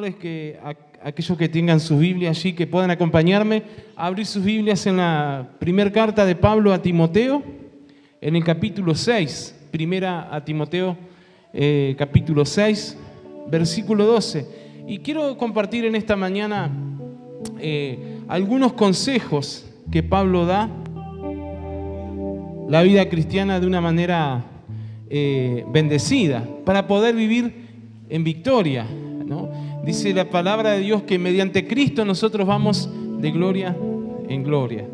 invitarles que aquellos que tengan su Biblia allí, que puedan acompañarme a abrir sus Biblias en la primera carta de Pablo a Timoteo, en el capítulo 6, primera a Timoteo, capítulo 6, versículo 12. Y quiero compartir en esta mañana algunos consejos que Pablo da la vida cristiana de una manera bendecida, para poder vivir en victoria, ¿no? Dice la palabra de Dios que mediante Cristo nosotros vamos de gloria en gloria,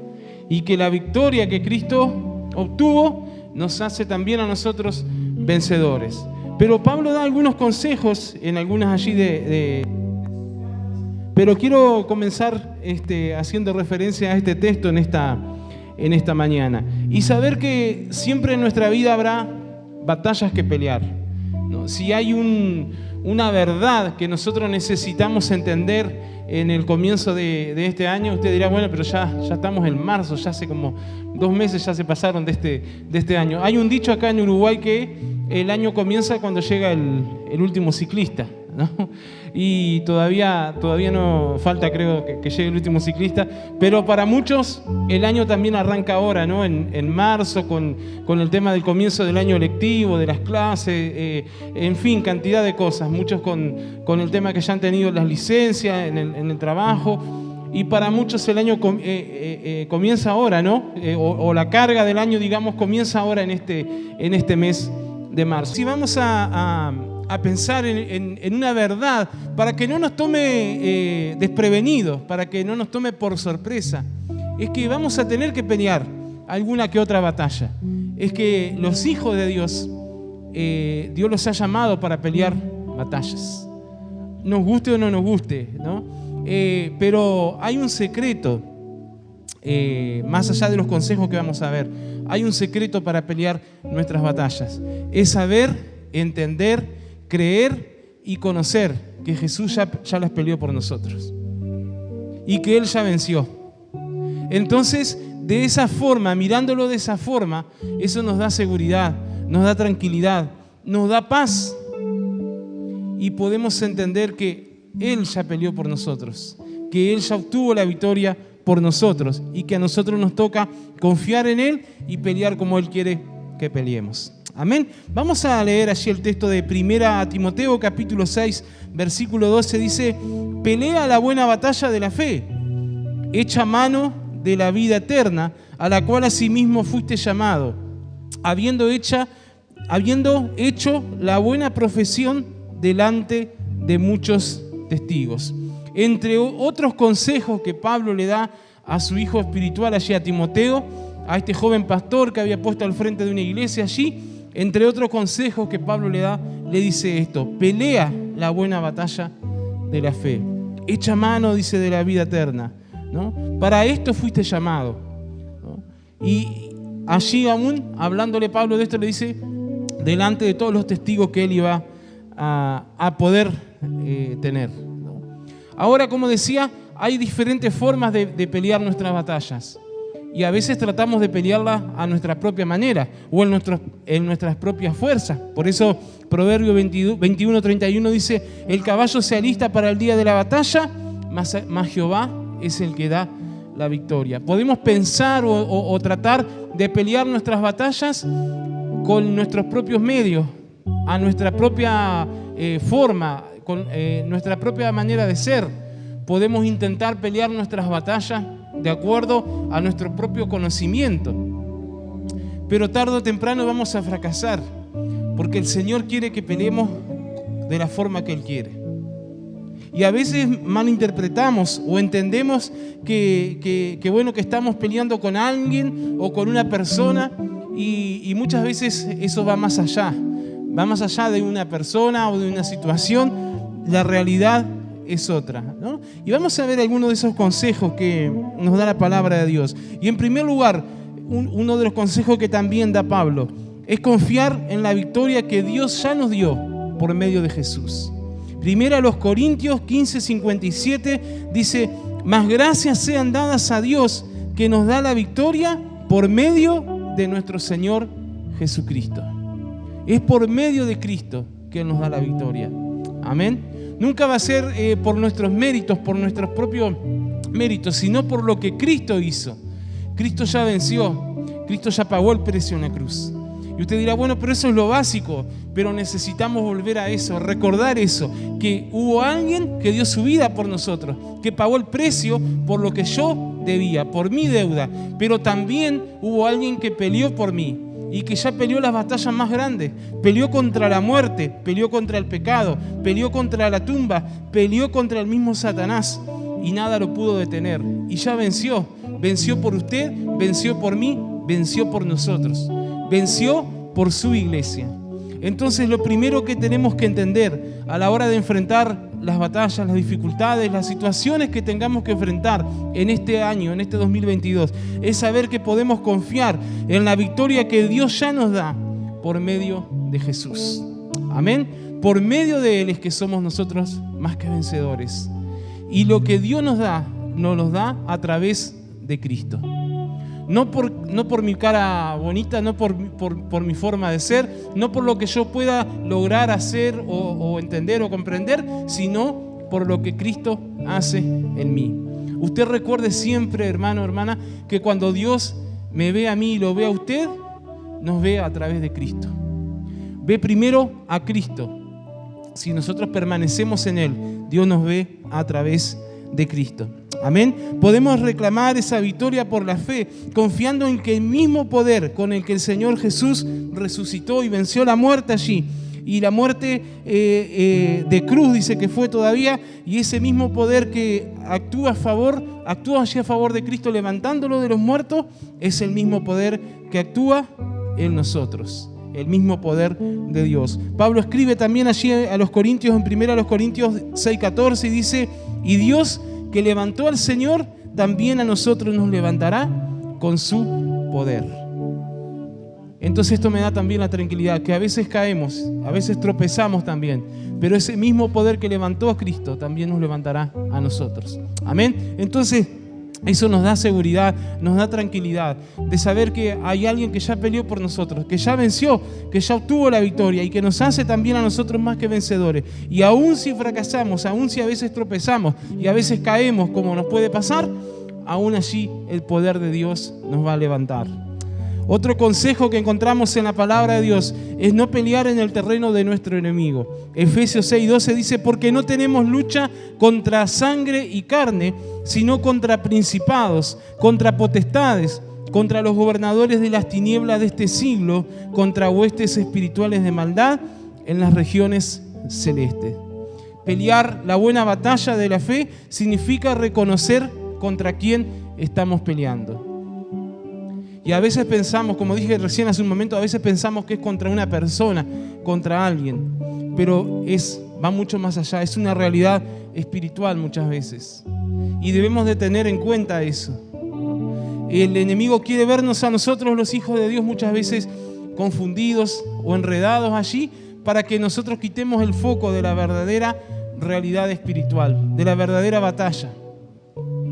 y que la victoria que Cristo obtuvo nos hace también a nosotros vencedores. Pero Pablo da algunos consejos en algunas allí pero quiero comenzar haciendo referencia a este texto en esta mañana, y saber que siempre en nuestra vida habrá batallas que pelear, ¿no? Si hay una verdad que nosotros necesitamos entender en el comienzo de este año, usted dirá, bueno, pero ya estamos en marzo, ya hace como 2 meses ya se pasaron de este año. Hay un dicho acá en Uruguay que el año comienza cuando llega el último ciclista, ¿no? Y todavía no falta, creo, que llegue el último ciclista, pero para muchos el año también arranca ahora, ¿no? En marzo, con el tema del comienzo del año lectivo, de las clases, en fin, cantidad de cosas. Muchos con el tema que ya han tenido las licencias en el trabajo, y para muchos el año comienza ahora, ¿no? O la carga del año, digamos, comienza ahora en este mes de marzo. Si vamos a pensar en una verdad para que no nos tome desprevenidos, para que no nos tome por sorpresa, es que vamos a tener que pelear alguna que otra batalla. Es que los hijos de Dios, Dios los ha llamado para pelear batallas, nos guste o no nos guste, ¿no? Pero hay un secreto, más allá de los consejos que vamos a ver, hay un secreto para pelear nuestras batallas. Es saber, entender, creer y conocer que Jesús ya las peleó por nosotros y que Él ya venció. Entonces, de esa forma, mirándolo de esa forma, eso nos da seguridad, nos da tranquilidad, nos da paz, y podemos entender que Él ya peleó por nosotros, que Él ya obtuvo la victoria por nosotros, y que a nosotros nos toca confiar en Él y pelear como Él quiere que peleemos. Amén. Vamos a leer allí el texto de 1 Timoteo capítulo 6, versículo 12. Dice: pelea la buena batalla de la fe, echa mano de la vida eterna, a la cual asimismo fuiste llamado, habiendo hecho la buena profesión delante de muchos testigos. Entre otros consejos que Pablo le da a su hijo espiritual allí, a Timoteo, a este joven pastor que había puesto al frente de una iglesia allí, entre otros consejos que Pablo le da, le dice esto: pelea la buena batalla de la fe, echa mano, dice, de la vida eterna, ¿no? Para esto fuiste llamado, ¿no? Y allí, aún hablándole Pablo de esto, le dice, delante de todos los testigos que él iba a poder tener, ¿no? Ahora, como decía, hay diferentes formas de pelear nuestras batallas, y a veces tratamos de pelearlas a nuestra propia manera o en nuestras propias fuerzas. Por eso Proverbio 21:31 dice: el caballo se alista para el día de la batalla, mas Jehová es el que da la victoria. Podemos pensar o tratar de pelear nuestras batallas con nuestros propios medios, a nuestra propia forma, con nuestra propia manera de ser. Podemos intentar pelear nuestras batallas de acuerdo a nuestro propio conocimiento, pero tarde o temprano vamos a fracasar, porque el Señor quiere que peleemos de la forma que Él quiere. Y a veces malinterpretamos o entendemos que estamos peleando con alguien o con una persona, y muchas veces eso va más allá de una persona o de una situación. La realidad es otra, ¿no? Y vamos a ver algunos de esos consejos que nos da la palabra de Dios. Y en primer lugar, uno de los consejos que también da Pablo es confiar en la victoria que Dios ya nos dio por medio de Jesús. Primera a los Corintios 15:57 dice: mas gracias sean dadas a Dios, que nos da la victoria por medio de nuestro Señor Jesucristo. Es por medio de Cristo que Él nos da la victoria. Amén. Nunca va a ser por nuestros méritos, por nuestros propios méritos, sino por lo que Cristo hizo. Cristo ya venció, Cristo ya pagó el precio en la cruz. Y usted dirá, bueno, pero eso es lo básico, pero necesitamos volver a eso, recordar eso, que hubo alguien que dio su vida por nosotros, que pagó el precio por lo que yo debía, por mi deuda, pero también hubo alguien que peleó por mí y que ya peleó las batallas más grandes, peleó contra la muerte, peleó contra el pecado, peleó contra la tumba, peleó contra el mismo Satanás y nada lo pudo detener. Y ya venció, venció por usted, venció por mí, venció por nosotros. Venció por su iglesia. Entonces lo primero que tenemos que entender a la hora de enfrentar las batallas, las dificultades, las situaciones que tengamos que enfrentar en este año, en este 2022, es saber que podemos confiar en la victoria que Dios ya nos da por medio de Jesús. Amén. Por medio de Él es que somos nosotros más que vencedores. Y lo que Dios nos los da a través de Cristo. No por mi cara bonita, no por mi forma de ser, no por lo que yo pueda lograr hacer o entender o comprender, sino por lo que Cristo hace en mí. Usted recuerde siempre, hermano, hermana, que cuando Dios me ve a mí y lo ve a usted, nos ve a través de Cristo. Ve primero a Cristo. Si nosotros permanecemos en Él, Dios nos ve a través de Cristo. Amén. Podemos reclamar esa victoria por la fe, confiando en que el mismo poder con el que el Señor Jesús resucitó y venció la muerte allí, y la muerte de cruz dice que fue todavía, y ese mismo poder que actúa allí a favor de Cristo levantándolo de los muertos, es el mismo poder que actúa en nosotros, el mismo poder de Dios. Pablo escribe también allí a los Corintios, en 1 Corintios 6:14, y dice: y Dios, que levantó al Señor, también a nosotros nos levantará con su poder. Entonces esto me da también la tranquilidad, que a veces caemos, a veces tropezamos también, pero ese mismo poder que levantó a Cristo también nos levantará a nosotros. Amén. Entonces eso nos da seguridad, nos da tranquilidad de saber que hay alguien que ya peleó por nosotros, que ya venció, que ya obtuvo la victoria y que nos hace también a nosotros más que vencedores. Y aún si fracasamos, aún si a veces tropezamos y a veces caemos, como nos puede pasar, aún allí el poder de Dios nos va a levantar. Otro consejo que encontramos en la palabra de Dios es no pelear en el terreno de nuestro enemigo. Efesios 6:12 dice: porque no tenemos lucha contra sangre y carne, sino contra principados, contra potestades, contra los gobernadores de las tinieblas de este siglo, contra huestes espirituales de maldad en las regiones celestes. Pelear la buena batalla de la fe significa reconocer contra quién estamos peleando. Y a veces pensamos, como dije recién hace un momento, a veces pensamos que es contra una persona, contra alguien. Pero va mucho más allá, es una realidad espiritual muchas veces. Y debemos de tener en cuenta eso. El enemigo quiere vernos a nosotros, los hijos de Dios, muchas veces confundidos o enredados allí, para que nosotros quitemos el foco de la verdadera realidad espiritual, de la verdadera batalla.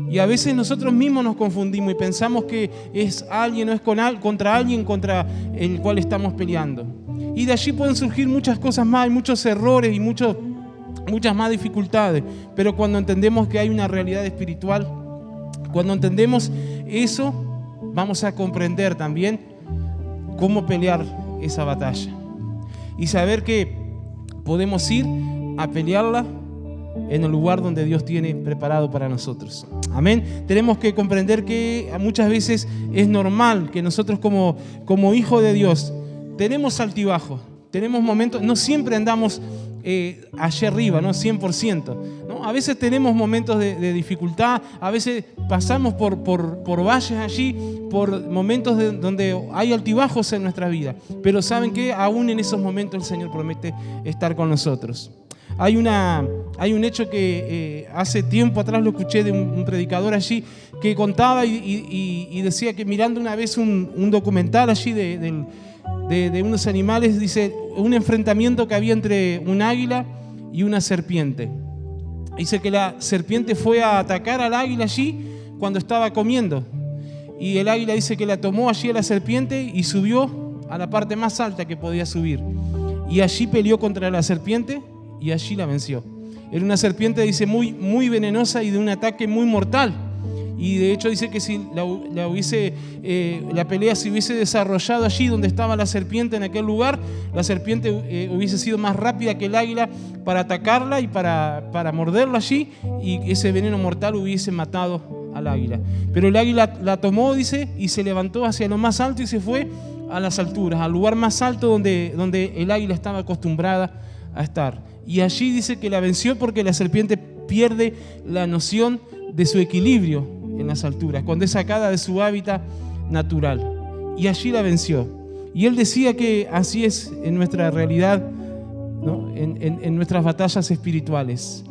Y a veces nosotros mismos nos confundimos y pensamos que es alguien o es contra alguien contra el cual estamos peleando. Y de allí pueden surgir muchas cosas más, muchos errores y muchas más dificultades. Pero cuando entendemos que hay una realidad espiritual, cuando entendemos eso, vamos a comprender también cómo pelear esa batalla. Y saber que podemos ir a pelearla en el lugar donde Dios tiene preparado para nosotros. Amén. Tenemos que comprender que muchas veces es normal que nosotros como hijos de Dios tenemos altibajos, tenemos momentos, no siempre andamos allá arriba, ¿no? 100%, ¿no? A veces tenemos momentos de dificultad, a veces pasamos por valles allí, por momentos donde hay altibajos en nuestra vida, pero ¿saben qué? Aún en esos momentos el Señor promete estar con nosotros. Hay un hecho que hace tiempo atrás lo escuché de un predicador allí que contaba y decía que mirando una vez un documental allí de unos animales, dice, un enfrentamiento que había entre un águila y una serpiente. Dice que la serpiente fue a atacar al águila allí cuando estaba comiendo. Y el águila dice que la tomó allí a la serpiente y subió a la parte más alta que podía subir. Y allí peleó contra la serpiente y allí la venció. Era una serpiente, dice, muy, muy venenosa y de un ataque muy mortal. Y de hecho dice que si la pelea se hubiese desarrollado allí donde estaba la serpiente, en aquel lugar, la serpiente hubiese sido más rápida que el águila para atacarla y para morderla allí, y ese veneno mortal hubiese matado al águila. Pero el águila la tomó, dice, y se levantó hacia lo más alto y se fue a las alturas, al lugar más alto donde el águila estaba acostumbrada a estar. Y allí dice que la venció porque la serpiente pierde la noción de su equilibrio en las alturas, cuando es sacada de su hábitat natural. Y allí la venció. Y él decía que así es en nuestra realidad, ¿no? En nuestras batallas espirituales,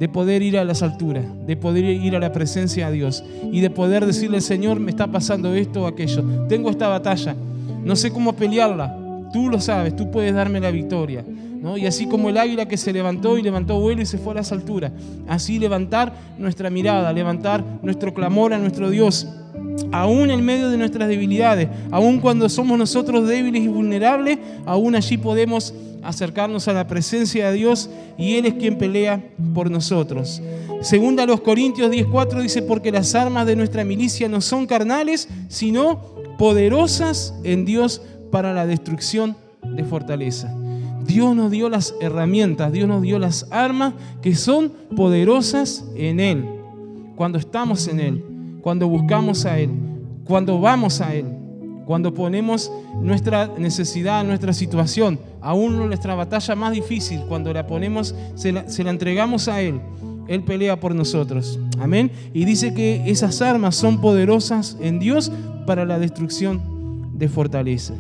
de poder ir a las alturas, de poder ir a la presencia de Dios y de poder decirle: Señor, me está pasando esto o aquello, tengo esta batalla, no sé cómo pelearla, tú lo sabes, tú puedes darme la victoria, ¿no? Y así como el águila que se levantó vuelo y se fue a las alturas, así levantar nuestra mirada, levantar nuestro clamor a nuestro Dios, aún en medio de nuestras debilidades, aún cuando somos nosotros débiles y vulnerables, aún allí podemos acercarnos a la presencia de Dios y Él es quien pelea por nosotros. Segunda a los Corintios 10:4 dice: porque las armas de nuestra milicia no son carnales, sino poderosas en Dios para la destrucción de fortaleza. Dios nos dio las herramientas, Dios nos dio las armas que son poderosas en Él. Cuando estamos en Él, cuando buscamos a Él, cuando vamos a Él, cuando ponemos nuestra necesidad, nuestra situación, aún nuestra batalla más difícil, cuando la ponemos, se la entregamos a Él, Él pelea por nosotros. Amén. Y dice que esas armas son poderosas en Dios para la destrucción de fortaleza.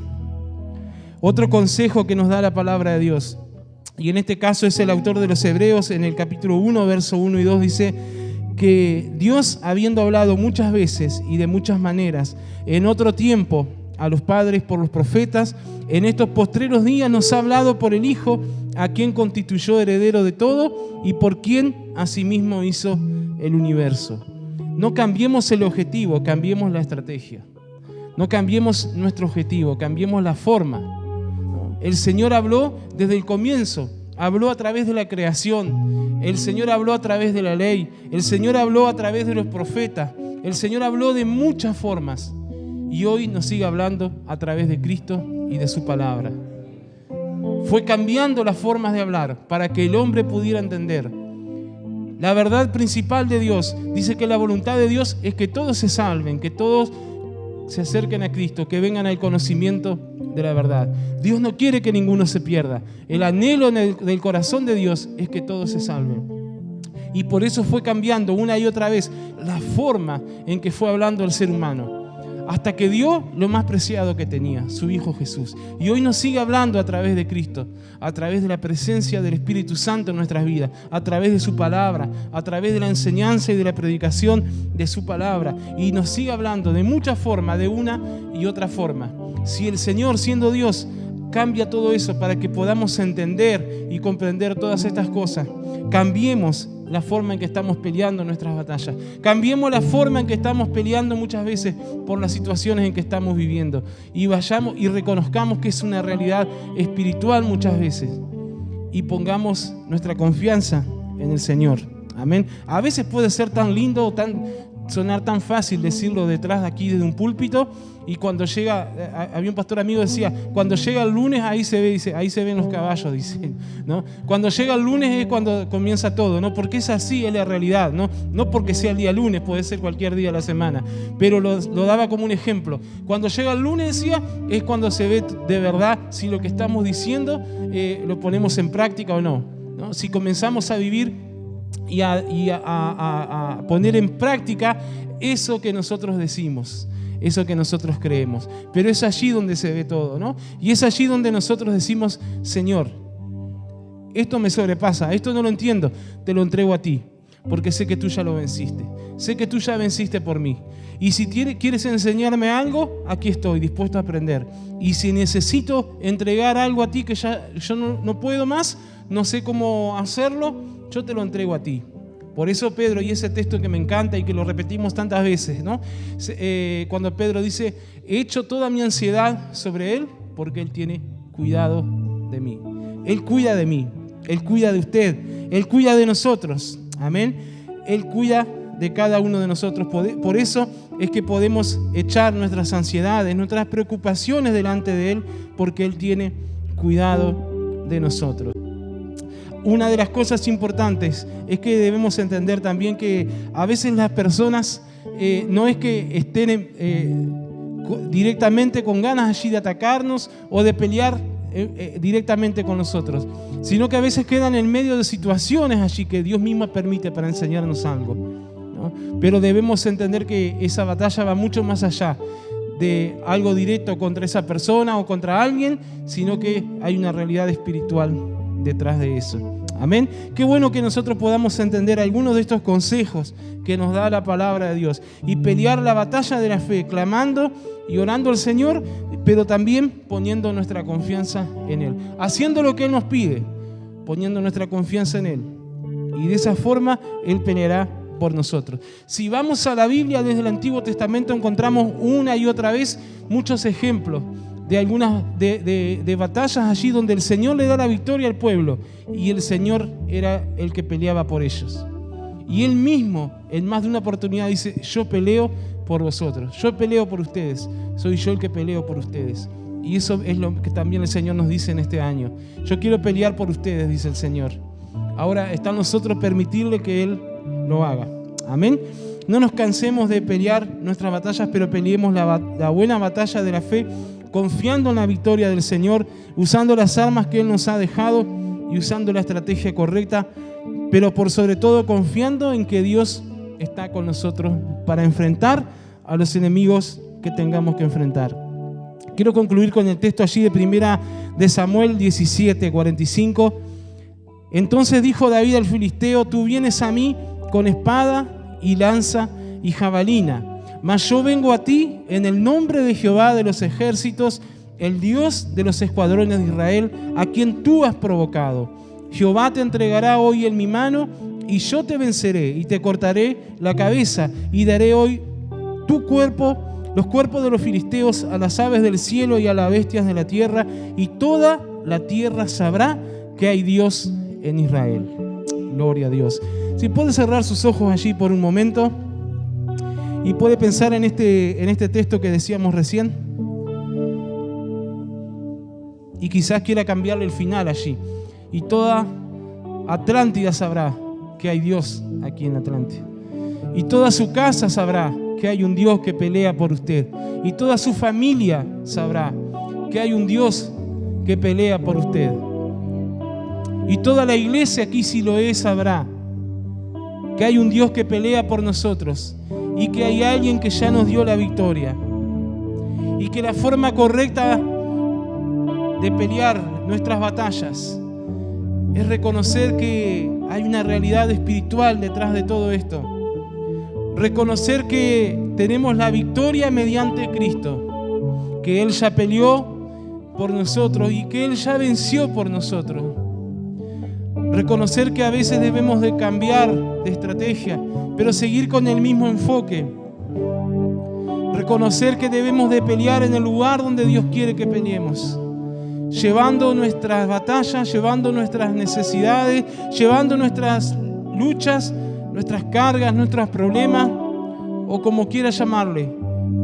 Otro consejo que nos da la palabra de Dios, y en este caso es el autor de los Hebreos, en el capítulo 1, verso 1 y 2, dice que Dios, habiendo hablado muchas veces y de muchas maneras en otro tiempo a los padres por los profetas, en estos postreros días nos ha hablado por el Hijo, a quien constituyó heredero de todo y por quien asimismo hizo el universo. No cambiemos el objetivo, cambiemos la estrategia. No cambiemos nuestro objetivo, cambiemos la forma. El Señor habló desde el comienzo, habló a través de la creación, el Señor habló a través de la ley, el Señor habló a través de los profetas, el Señor habló de muchas formas y hoy nos sigue hablando a través de Cristo y de su palabra. Fue cambiando las formas de hablar para que el hombre pudiera entender. La verdad principal de Dios dice que la voluntad de Dios es que todos se salven, que todos se acerquen a Cristo, que vengan al conocimiento de la verdad. Dios no quiere que ninguno se pierda. El anhelo del corazón de Dios es que todos se salven. Y por eso fue cambiando una y otra vez la forma en que fue hablando el ser humano, hasta que dio lo más preciado que tenía, su Hijo Jesús. Y hoy nos sigue hablando a través de Cristo, a través de la presencia del Espíritu Santo en nuestras vidas, a través de su palabra, a través de la enseñanza y de la predicación de su palabra. Y nos sigue hablando de muchas formas, de una y otra forma. Si el Señor, siendo Dios, cambia todo eso para que podamos entender y comprender todas estas cosas, cambiemos la forma en que estamos peleando nuestras batallas. Cambiemos la forma en que estamos peleando muchas veces por las situaciones en que estamos viviendo. Y vayamos y reconozcamos que es una realidad espiritual muchas veces. Y pongamos nuestra confianza en el Señor. Amén. A veces puede ser tan lindo, sonar tan fácil decirlo detrás de aquí, desde un púlpito, y cuando llega, había un pastor amigo que decía, cuando llega el lunes ahí se ve, dice, ahí se ven los caballos, dice, ¿no? Cuando llega el lunes es cuando comienza todo, ¿no? Porque es así, es la realidad, ¿no? No porque sea el día lunes, puede ser cualquier día de la semana, pero lo daba como un ejemplo. Cuando llega el lunes, decía, es cuando se ve de verdad si lo que estamos diciendo lo ponemos en práctica o no, ¿no? Si comenzamos a vivir y a poner en práctica eso que nosotros decimos, eso que nosotros creemos. Pero es allí donde se ve todo, ¿no? Y es allí donde nosotros decimos, Señor, esto me sobrepasa, esto no lo entiendo, te lo entrego a ti, porque sé que tú ya lo venciste, sé que tú ya venciste por mí. Y si quieres enseñarme algo, aquí estoy, dispuesto a aprender. Y si necesito entregar algo a ti que ya yo no puedo más, no sé cómo hacerlo, yo te lo entrego a ti. Por eso Pedro, y ese texto que me encanta y que lo repetimos tantas veces, ¿no? Cuando Pedro dice, he hecho toda mi ansiedad sobre Él porque Él tiene cuidado de mí. Él cuida de mí, Él cuida de usted, Él cuida de nosotros. Amén. Él cuida de cada uno de nosotros. Por eso es que podemos echar nuestras ansiedades, nuestras preocupaciones delante de Él, porque Él tiene cuidado de nosotros. Una de las cosas importantes es que debemos entender también que a veces las personas no es que estén directamente con ganas allí de atacarnos o de pelear directamente con nosotros, sino que a veces quedan en medio de situaciones allí que Dios mismo permite para enseñarnos algo, ¿no? Pero debemos entender que esa batalla va mucho más allá de algo directo contra esa persona o contra alguien, sino que hay una realidad espiritual detrás de eso. Amén. Qué bueno que nosotros podamos entender algunos de estos consejos que nos da la palabra de Dios y pelear la batalla de la fe, clamando y orando al Señor, pero también poniendo nuestra confianza en Él, haciendo lo que Él nos pide, poniendo nuestra confianza en Él. Y de esa forma Él peleará por nosotros. Si vamos a la Biblia desde el Antiguo Testamento, encontramos una y otra vez muchos ejemplos de algunas de batallas allí donde el Señor le da la victoria al pueblo y el Señor era el que peleaba por ellos. Y Él mismo, en más de una oportunidad, dice: yo peleo por vosotros, yo peleo por ustedes, soy yo el que peleo por ustedes. Y eso es lo que también el Señor nos dice en este año: yo quiero pelear por ustedes, dice el Señor. Ahora está en nosotros permitirle que Él lo haga. Amén. No nos cansemos de pelear nuestras batallas, pero peleemos la buena batalla de la fe, confiando en la victoria del Señor, usando las armas que Él nos ha dejado y usando la estrategia correcta, pero por sobre todo confiando en que Dios está con nosotros para enfrentar a los enemigos que tengamos que enfrentar. Quiero concluir con el texto allí de 1 de Samuel 17:45. Entonces dijo David al filisteo: tú vienes a mí con espada y lanza y jabalina, mas yo vengo a ti en el nombre de Jehová de los ejércitos, el Dios de los escuadrones de Israel, a quien tú has provocado. Jehová te entregará hoy en mi mano, y yo te venceré, y te cortaré la cabeza, y daré hoy tu cuerpo, los cuerpos de los filisteos, a las aves del cielo y a las bestias de la tierra, y toda la tierra sabrá que hay Dios en Israel. Gloria a Dios. Si puede cerrar sus ojos allí por un momento y puede pensar en este texto que decíamos recién, y quizás quiera cambiarle el final allí, y toda Atlántida sabrá que hay Dios aquí en Atlántida, y toda su casa sabrá que hay un Dios que pelea por usted, y toda su familia sabrá que hay un Dios que pelea por usted, y toda la iglesia aquí Siloé sabrá que hay un Dios que pelea por nosotros y que hay alguien que ya nos dio la victoria, y que la forma correcta de pelear nuestras batallas es reconocer que hay una realidad espiritual detrás de todo esto, reconocer que tenemos la victoria mediante Cristo, que Él ya peleó por nosotros y que Él ya venció por nosotros. Reconocer que a veces debemos de cambiar de estrategia, pero seguir con el mismo enfoque. Reconocer que debemos de pelear en el lugar donde Dios quiere que peleemos, llevando nuestras batallas, llevando nuestras necesidades, llevando nuestras luchas, nuestras cargas, nuestros problemas, o como quiera llamarle,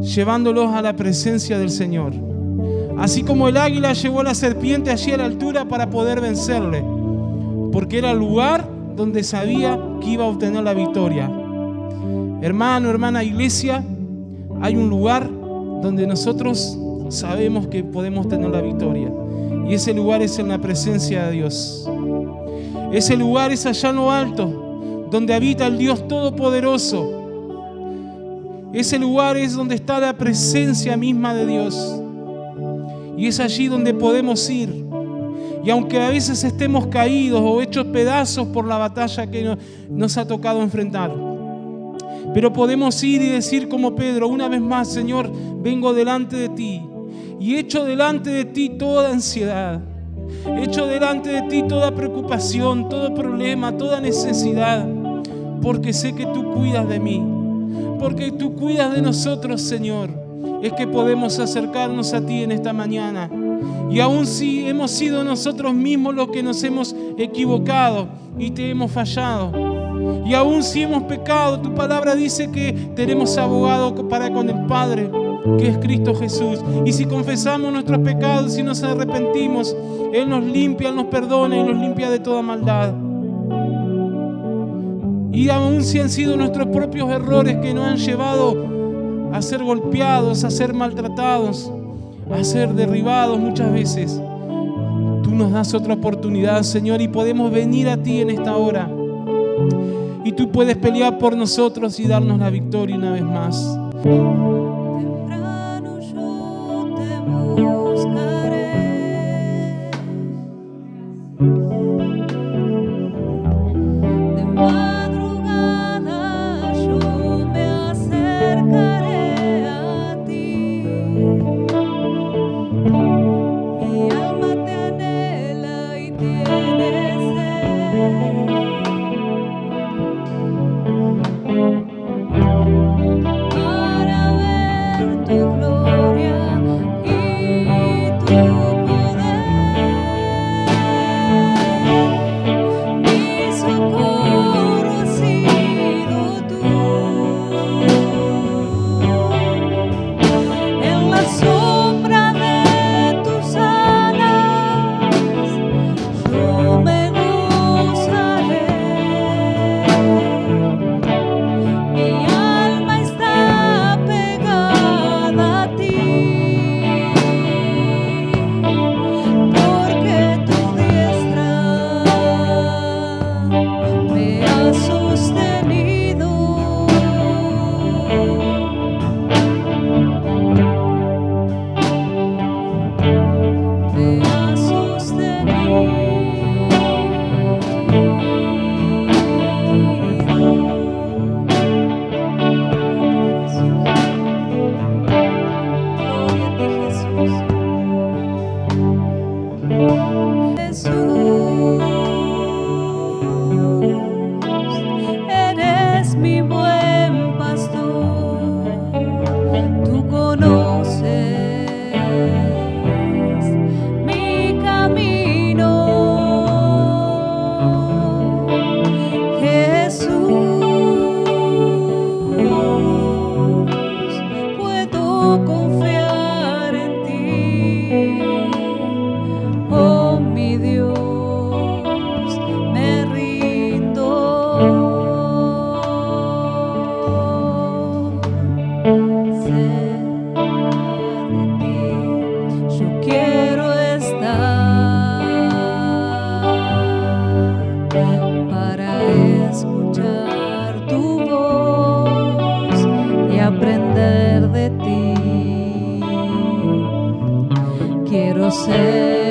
llevándolos a la presencia del Señor. Así como el águila llevó a la serpiente allí a la altura para poder vencerle, porque era el lugar donde sabía que iba a obtener la victoria. Hermano, hermana, iglesia, hay un lugar donde nosotros sabemos que podemos tener la victoria, y ese lugar es en la presencia de Dios. Ese lugar es allá en lo alto, donde habita el Dios Todopoderoso. Ese lugar es donde está la presencia misma de Dios, y es allí donde podemos ir. Y aunque a veces estemos caídos o hechos pedazos por la batalla que nos ha tocado enfrentar, pero podemos ir y decir como Pedro, una vez más: Señor, vengo delante de ti y echo delante de ti toda ansiedad, echo delante de ti toda preocupación, todo problema, toda necesidad, porque sé que tú cuidas de mí, porque tú cuidas de nosotros, Señor. Es que podemos acercarnos a ti en esta mañana Y aun si hemos sido nosotros mismos los que nos hemos equivocado y te hemos fallado, y aun si hemos pecado, tu palabra dice que tenemos abogado para con el Padre, que es Cristo Jesús. Y si confesamos nuestros pecados y nos arrepentimos, Él nos limpia, Él nos perdona y nos limpia de toda maldad. Y aun si han sido nuestros propios errores que nos han llevado a ser golpeados, a ser maltratados, a ser derribados muchas veces, tú nos das otra oportunidad, Señor, y podemos venir a ti en esta hora. Y tú puedes pelear por nosotros y darnos la victoria una vez más. Temprano yo te buscaré. De madrugada yo me acercaré a ti. Mi alma te anhela y tiene sed. Para ver tu gloria y tu poder, mi socorro has sido tú. En la sombra de tus alas yo me gozaré. Mi alma está pegada a ti, porque tu diestra me ha sostenido. Me ha Jesús, eres mi buen pastor, tú conoces mi camino. Jesús, puedo confiar en ti. Oh, mi Dios, me rindo. Cerca de ti yo quiero estar para escuchar tu voz y aprender de ti. Quiero ser